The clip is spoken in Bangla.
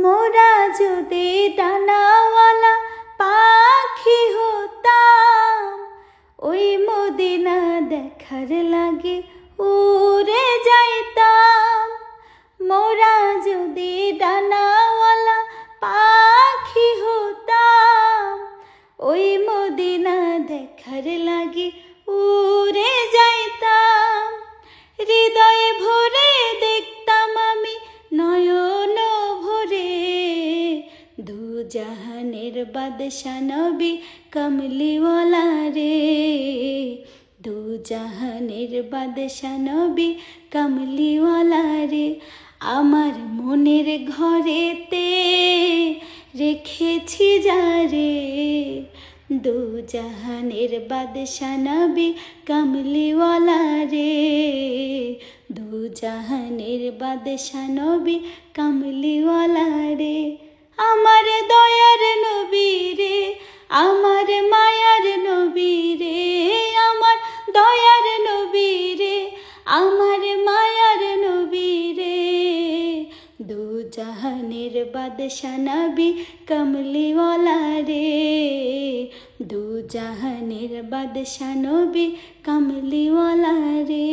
মোরা যদি ডানাওয়ালা পাখি হতাম, ওই মদিনা দেখার লাগে উড়ে যাইতাম। মোরা যদি ডানাওয়ালা পাখি হতাম, ওই মদিনা দেখার লাগে উড়ে যাইতাম। হৃদয়ে ভরে দেখতাম আমি নয়ন ভরে, দু জাহানের বাদশা নবী কমলিওয়ালা রে। দু জাহানের বাদশা নবী কমলিওয়ালা রে। আমার মনের ঘরেতে রেখেছি যারে, দু জাহানের বাদশা নবী কমলিওয়ালা রে। দু জাহানের বাদশা নবী কমলিওয়ালা রে। আমার দয়ার নবী রে, আমার মায়ার নবী রে, আমার দয়ার নবী রে, আমার মায়ার নবী রে। দু জাহানের বাদশা নবী কমলিওয়ালা রে। দু জাহানের বাদশা নবী কমলিওয়ালা রে।